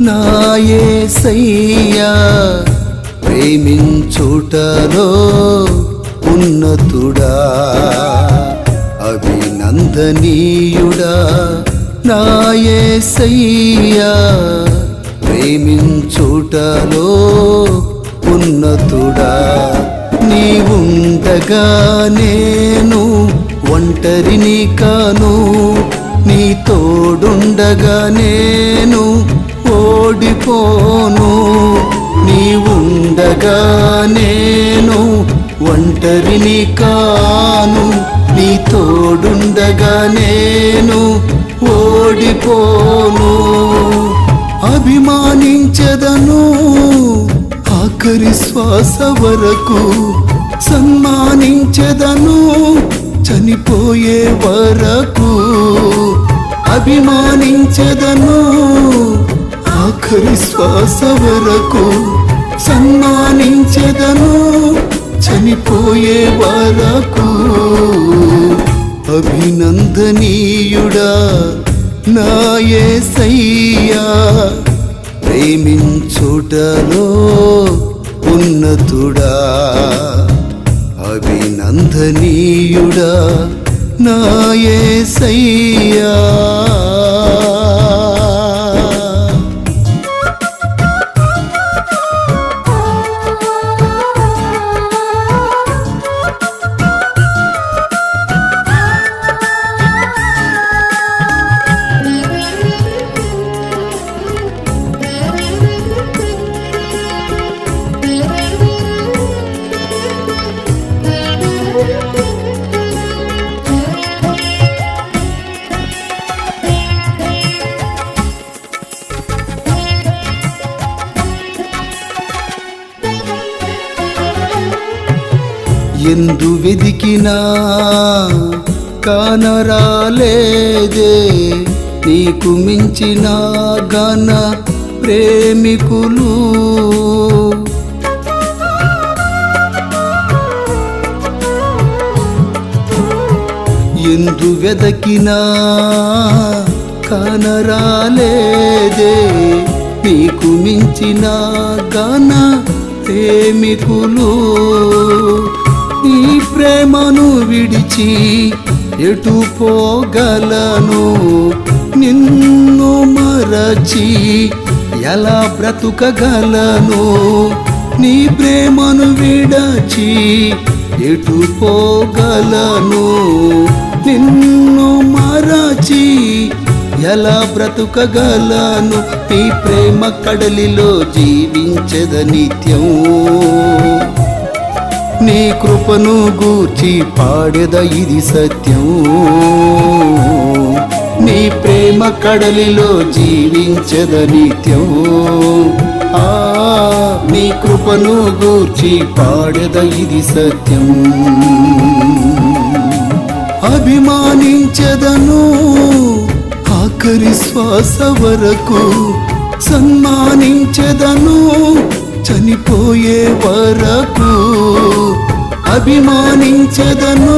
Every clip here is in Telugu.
నా యేసయ్యా ప్రేమించుటలో ఉన్నతుడా అభినందనీయుడా నా యేసయ్యా ప్రేమించుటలో ఉన్నతుడా నీవుండగా నేను ఒంటరిని కాను నీ తోడుండగా నేను ఓడిపోను నీవుండగా నేను ఒంటరిని కాను నీ తోడుండగా నేను ఓడిపోను అభిమానించెదను ఆఖరి శ్వాస వరకు సన్మానించెదను చనిపోయే వరకు అభిమానించెదను ఆఖరి శ్వాస వరకు సన్మానించెదను చనిపోయే వరకు అభినందనీయుడా నా యేసయ్యా ప్రేమించుటలో ఉన్నతుడా అభినందనీయుడా నా యేసయ్యా ఎందు వెదికినా కానరాలేదే నీకు మించిన ఘన ప్రేమికులు ఎందు వెదకినా కానరాలేదే నీకు మించిన ఘన ప్రేమికులు నీ ప్రేమను విడిచి ఎటు పోగలను నిన్ను మరచి ఎలా బ్రతుకగలను నీ ప్రేమను విడచి ఎటు పోగలను నిన్ను మరచి ఎలా బ్రతుకగలను నీ ప్రేమ కడలిలో జీవించద నిత్యం నీ కృపను గూర్చి పాడెద ఇది సత్యం నీ ప్రేమ కడలిలో జీవించద నిత్యం నీ కృపను గూర్చి పాడెద ఇది సత్యం అభిమానించెదను ఆఖరి శ్వాస వరకు సన్మానించెదను చనిపోయే వరకు అభిమానించెదను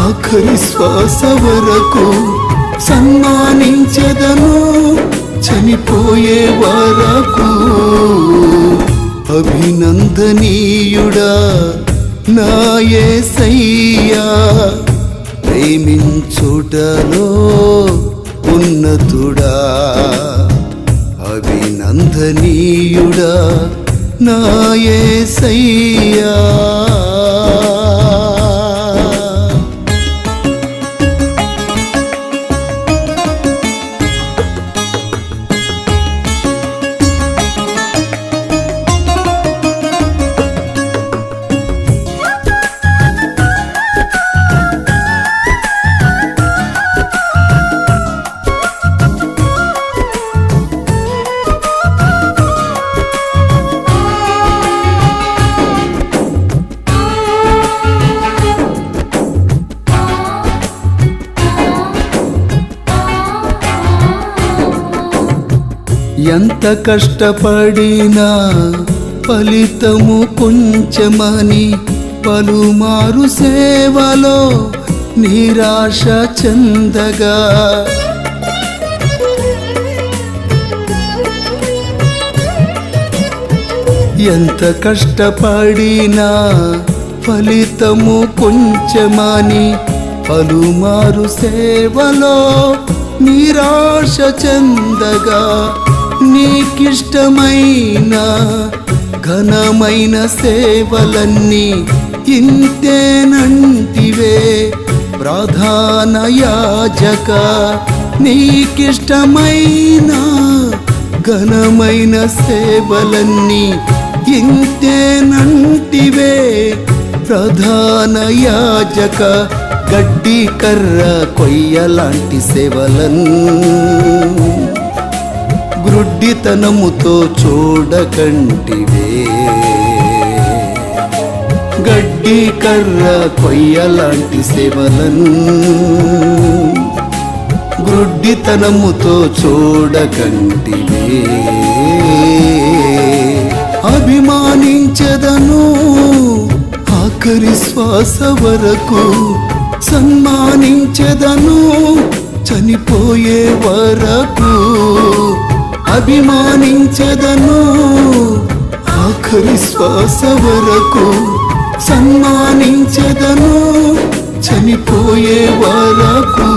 ఆఖరి శ్వాస వరకు సన్మానించెదను చనిపోయే వరకు అభినందనీయుడా నా యేసయ్యా ప్రేమించుటలో ఉన్నతుడా అభినందనీయుడా నా యేసయ్యా ఎంత కష్టపడినా ఫలితము కొంచెమని పలుమారు సేవలో నిరాశ చెందగా ఎంత కష్టపడినా ఫలితము కొంచెమని పలుమారు సేవలో నిరాశ చెందగా నీకిష్టమైన ఘనమైన సేవలన్నీ ఇంతేనంటివే ప్రధాన యాజక. నీకిష్టమైన ఘనమైన సేవలన్నీ ఇంతేనంటివే ప్రధాన యాజక. గడ్డి కర్ర కొయ్యలాంటి సేవలను గ్రుడ్డితనముతో చూడకంటివే. గడ్డి కర్ర కొయ్యలాంటి సేవలను గ్రుడ్డితనముతో చూడకంటివే. అభిమానించదను ఆఖరి శ్వాస వరకు, సన్మానించదను చనిపోయే వరకు. అభిమానించదను ఆఖరి శ్వాస వరకు, సన్మానించదను చనిపోయే వరకు.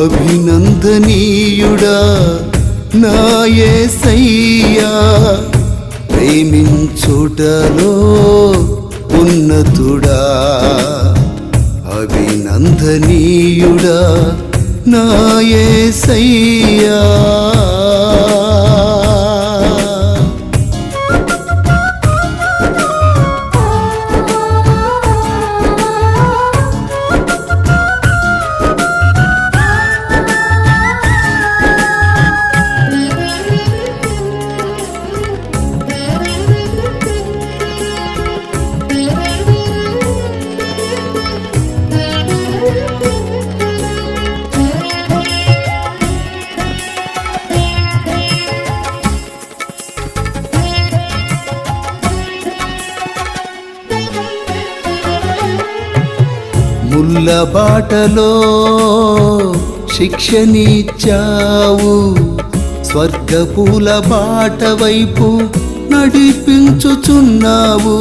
అభినందనీయుడా నా యేసయ్యా, ప్రేమించుటలో ఉన్నతుడా. అభినందనీయుడా నా యేసయ్యా. ముళ్ళ బాటలో శిక్షనిచ్చావు, స్వర్గపూల బాట వైపు నడిపించుచున్నావు.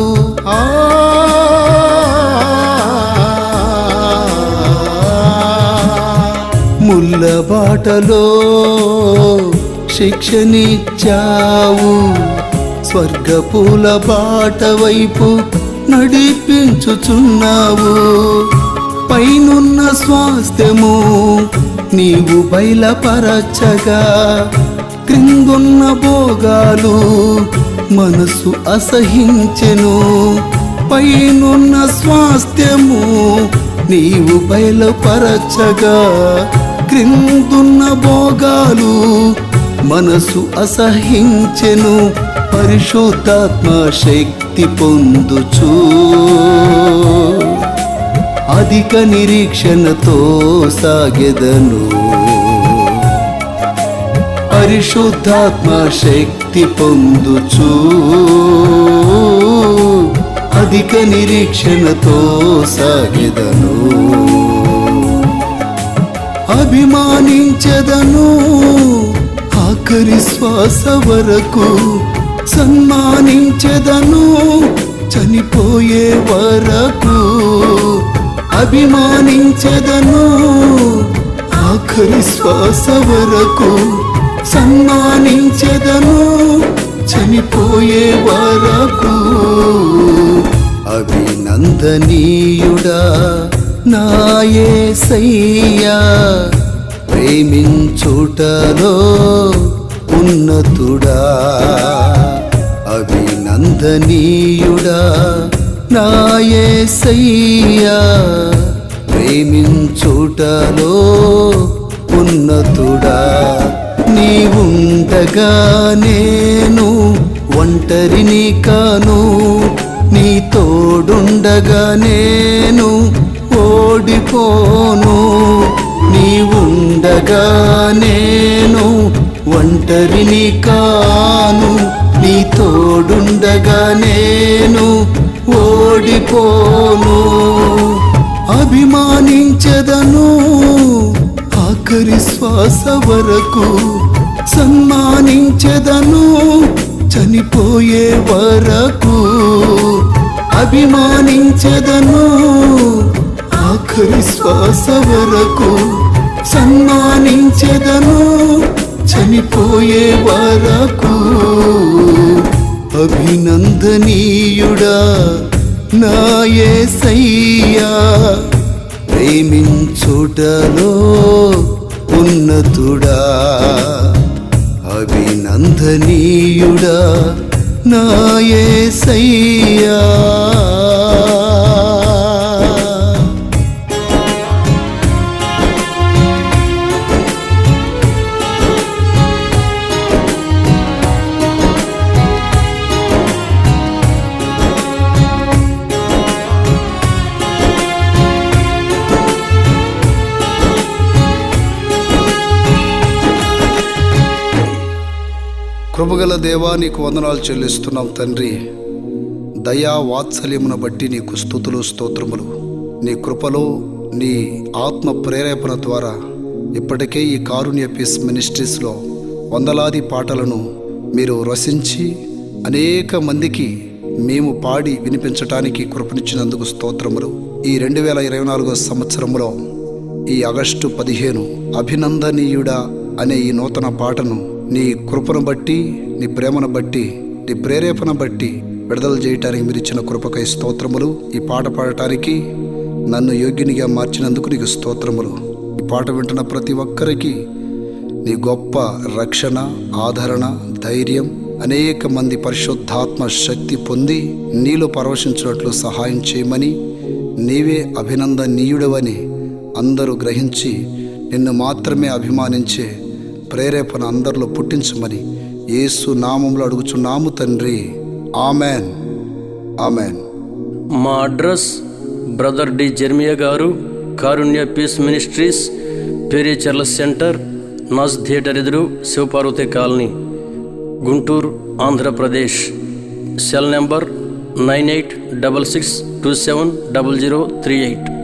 ముళ్ళ బాటలో శిక్షనిచ్చావు, స్వర్గపూల బాట వైపు నడిపించుచున్నావు. పైనున్న స్వాస్థ్యము నీవు బయలుపరచగా, క్రిందున్న భోగాలు మనసు అసహించెను. పైనున్న స్వాస్థ్యము నీవు బయలుపరచగా, క్రిందున్న భోగాలు మనసు అసహించెను. పరిశుద్ధాత్మ శక్తి పొందుచు అధిక నిరీక్షణతో సాగెదను. పరిశుద్ధాత్మ శక్తి పొందుచు అధిక నిరీక్షణతో సాగెదను. అభిమానించదను ఆఖరి శ్వాస వరకు, సన్మానించదను చనిపోయే వరకు. అభిమానించదను ఆఖరి శ్వాస వరకు, సన్మానించదను చనిపోయే వరకు. అభినందనీయుడా నా యేసయ్యా, ప్రేమించుటలో ఉన్నతుడా. అభినందనీయుడా నా యేసయ్యా, ప్రేమించుటలో ఉన్నతుడా. నీవుండగా నేను ఒంటరిని కాను, నీ తోడుండగా నేను ఓడిపోను. నీవుండగా నేను ఒంటరిని కాను, నీ తోడుండగా నేను ఓడిపోను. అభిమానించదను ఆఖరి శ్వాస వరకు, సన్మానించదను చనిపోయే వరకు అభిమానించెదను, ఆఖరి శ్వాస వరకు సన్మానించెదను, చనిపోయే వరకు. అభినందనీయుడా నా యేసయ్యా, ప్రేమించుటలో ఉన్నతుడా. అభినందనీయుడా నా యేసయ్యా. కృపగల దేవా, నీకు వందనాలు చెల్లిస్తున్నాం తండ్రి. దయా వాత్సల్యమును బట్టి నీకు స్తుతులు స్తోత్రములు. నీ కృపలో నీ ఆత్మ ప్రేరేపణ ద్వారా ఇప్పటికే ఈ కారుణ్య పీస్ మినిస్ట్రీస్లో వందలాది పాటలను మీరు రచించి అనేక మందికి మేము పాడి వినిపించటానికి కృపనిచ్చినందుకు స్తోత్రములు. ఈ 2024 సంవత్సరంలో ఈ ఆగస్టు 15 అభినందనీయుడా అనే ఈ నూతన పాటను నీ కృపను బట్టి, నీ ప్రేమను బట్టి, నీ ప్రేరేపణ బట్టి విడుదల చేయటానికి మీరు ఇచ్చిన కృపకై స్తోత్రములు. ఈ పాట పాడటానికి నన్ను యోగ్యునిగా మార్చినందుకు నీకు స్తోత్రములు. ఈ పాట వింటున్న ప్రతి ఒక్కరికి నీ గొప్ప రక్షణ, ఆదరణ, ధైర్యం, అనేక మంది పరిశుద్ధాత్మ శక్తి పొంది నీలో పరవశించినట్లు సహాయం చేయమని, నీవే అభినందనీయుడవని అందరూ గ్రహించి నిన్ను మాత్రమే అభిమానించే ప్రేరేపణ అందరిలో పుట్టించమని యేసు నామంలో అడుగుచున్నాము తండ్రి. Amen, amen. మా అడ్రస్ బ్రదర్ డి జెర్మియా గారు, Karunya peace ministries, Perecherla centre, Naaz theatre ఎదురు, Shivaparvathi colony, Guntur, Andhra Pradesh. Cell number 9866270038.